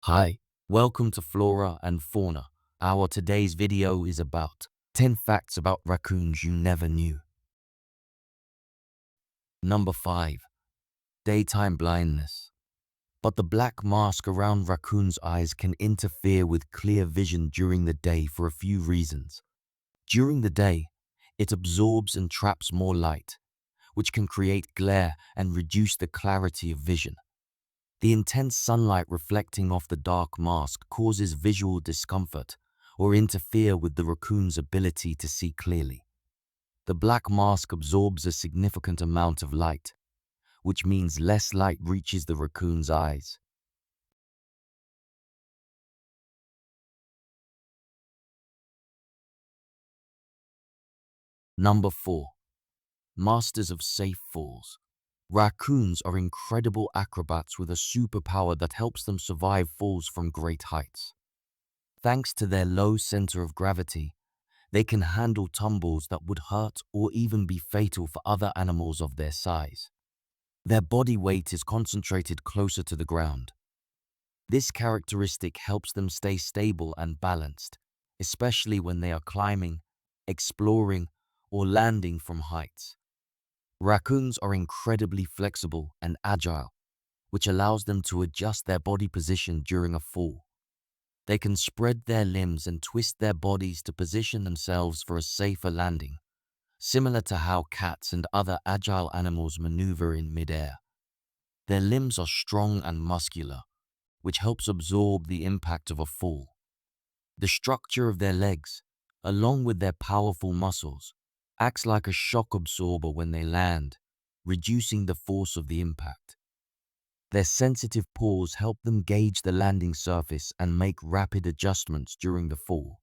Hi, welcome to Flora and Fauna. Our today's video is about 10 facts about raccoons you never knew. Number 5. Daytime blindness. But the black mask around raccoons' eyes can interfere with clear vision during the day for a few reasons. During the day, it absorbs and traps more light, which can create glare and reduce the clarity of vision. The intense sunlight reflecting off the dark mask causes visual discomfort or interfere with the raccoon's ability to see clearly. The black mask absorbs a significant amount of light, which means less light reaches the raccoon's eyes. Number 4. Masters of safe falls. Raccoons are incredible acrobats with a superpower that helps them survive falls from great heights. Thanks to their low center of gravity, they can handle tumbles that would hurt or even be fatal for other animals of their size. Their body weight is concentrated closer to the ground. This characteristic helps them stay stable and balanced, especially when they are climbing, exploring, or landing from heights. Raccoons are incredibly flexible and agile, which allows them to adjust their body position during a fall. They can spread their limbs and twist their bodies to position themselves for a safer landing, similar to how cats and other agile animals maneuver in midair. Their limbs are strong and muscular, which helps absorb the impact of a fall. The structure of their legs, along with their powerful muscles, acts like a shock absorber when they land, reducing the force of the impact. Their sensitive paws help them gauge the landing surface and make rapid adjustments during the fall.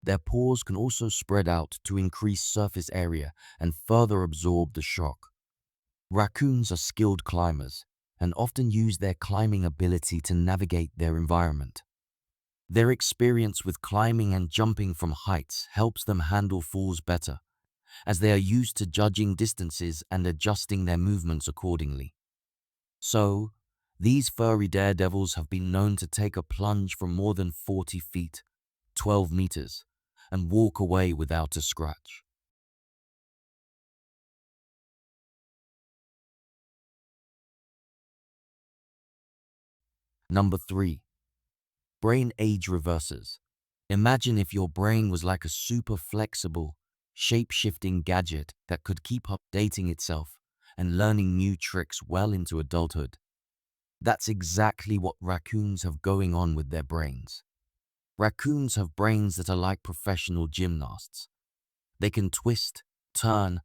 Their paws can also spread out to increase surface area and further absorb the shock. Raccoons are skilled climbers and often use their climbing ability to navigate their environment. Their experience with climbing and jumping from heights helps them handle falls better, as they are used to judging distances and adjusting their movements accordingly. So, these furry daredevils have been known to take a plunge from more than 40 feet, 12 meters, and walk away without a scratch. Number 3. Brain age reversers. Imagine if your brain was like a super flexible, shape-shifting gadget that could keep updating itself and learning new tricks well into adulthood. That's exactly what raccoons have going on with their brains. Raccoons have brains that are like professional gymnasts. They can twist, turn,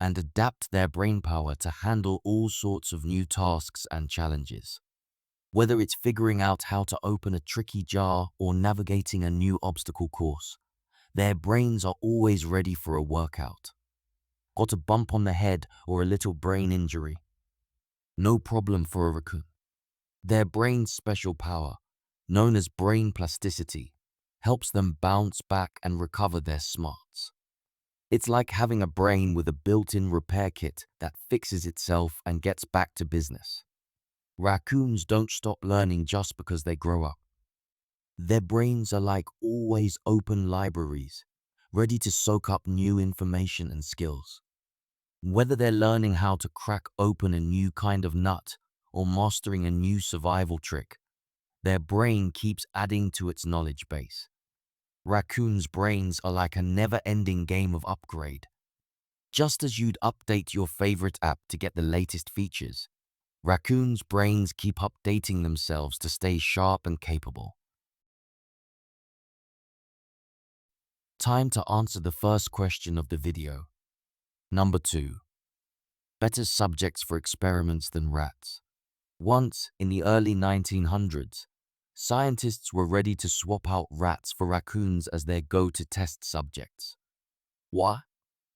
and adapt their brain power to handle all sorts of new tasks and challenges. Whether it's figuring out how to open a tricky jar or navigating a new obstacle course, their brains are always ready for a workout. Got a bump on the head or a little brain injury? No problem for a raccoon. Their brain's special power, known as brain plasticity, helps them bounce back and recover their smarts. It's like having a brain with a built-in repair kit that fixes itself and gets back to business. Raccoons don't stop learning just because they grow up. Their brains are like always open libraries, ready to soak up new information and skills. Whether they're learning how to crack open a new kind of nut or mastering a new survival trick, their brain keeps adding to its knowledge base. Raccoons' brains are like a never-ending game of upgrade. Just as you'd update your favorite app to get the latest features, raccoons' brains keep updating themselves to stay sharp and capable. Time to answer the first question of the video. Number 2. Better subjects for experiments than rats. Once, in the early 1900s, scientists were ready to swap out rats for raccoons as their go-to test subjects. Why?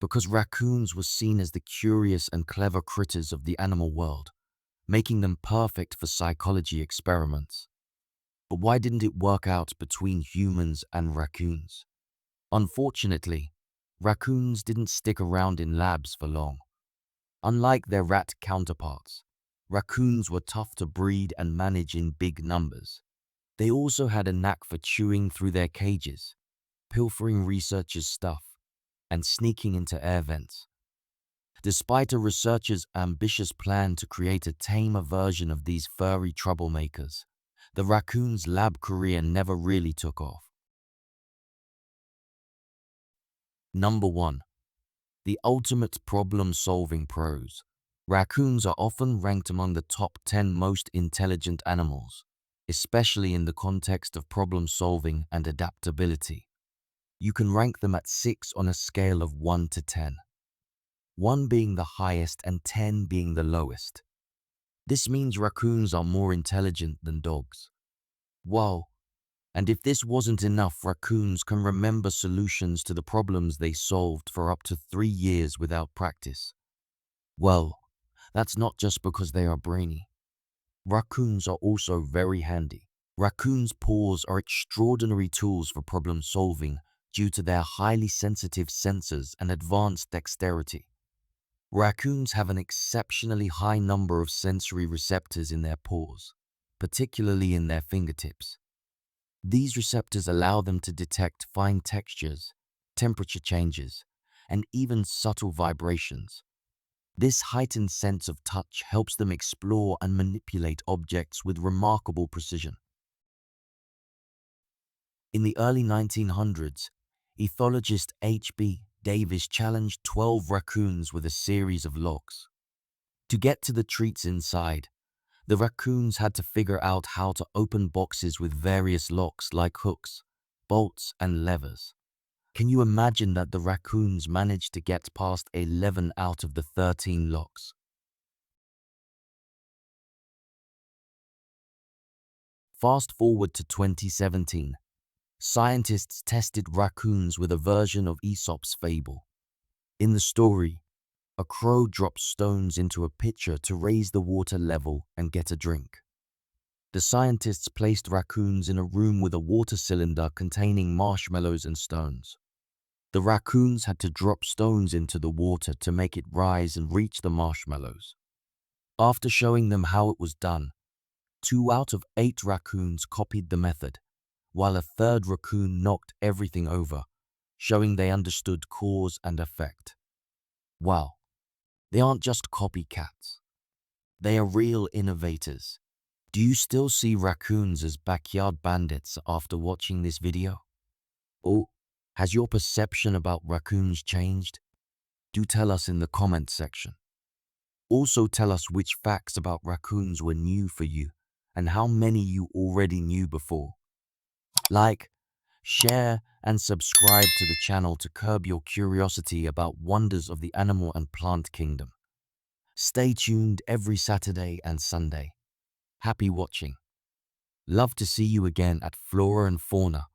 Because raccoons were seen as the curious and clever critters of the animal world, making them perfect for psychology experiments. But why didn't it work out between humans and raccoons? Unfortunately, raccoons didn't stick around in labs for long. Unlike their rat counterparts, raccoons were tough to breed and manage in big numbers. They also had a knack for chewing through their cages, pilfering researchers' stuff, and sneaking into air vents. Despite a researcher's ambitious plan to create a tamer version of these furry troublemakers, the raccoon's lab career never really took off. Number 1. The ultimate problem-solving pros. Raccoons are often ranked among the top 10 most intelligent animals, especially in the context of problem-solving and adaptability. You can rank them at 6 on a scale of 1 to 10, 1 being the highest and 10 being the lowest. This means raccoons are more intelligent than dogs. Wow! And if this wasn't enough, raccoons can remember solutions to the problems they solved for up to 3 years without practice. Well, that's not just because they are brainy. Raccoons are also very handy. Raccoons' paws are extraordinary tools for problem solving due to their highly sensitive sensors and advanced dexterity. Raccoons have an exceptionally high number of sensory receptors in their paws, particularly in their fingertips. These receptors allow them to detect fine textures, temperature changes, and even subtle vibrations. This heightened sense of touch helps them explore and manipulate objects with remarkable precision. In the early 1900s, ethologist H.B. Davis challenged 12 raccoons with a series of locks. To get to the treats inside, the raccoons had to figure out how to open boxes with various locks like hooks, bolts, and levers. Can you imagine that the raccoons managed to get past 11 out of the 13 locks? Fast forward to 2017. Scientists tested raccoons with a version of Aesop's fable. In the story, a crow drops stones into a pitcher to raise the water level and get a drink. The scientists placed raccoons in a room with a water cylinder containing marshmallows and stones. The raccoons had to drop stones into the water to make it rise and reach the marshmallows. After showing them how it was done, 2 out of 8 raccoons copied the method, while a third raccoon knocked everything over, showing they understood cause and effect. Wow, they aren't just copycats. They are real innovators. Do you still see raccoons as backyard bandits after watching this video? Or has your perception about raccoons changed? Do tell us in the comment section. Also tell us which facts about raccoons were new for you and how many you already knew before. Like, share, and subscribe to the channel to curb your curiosity about wonders of the animal and plant kingdom. Stay tuned every Saturday and Sunday. Happy watching. Love to see you again at Flora and Fauna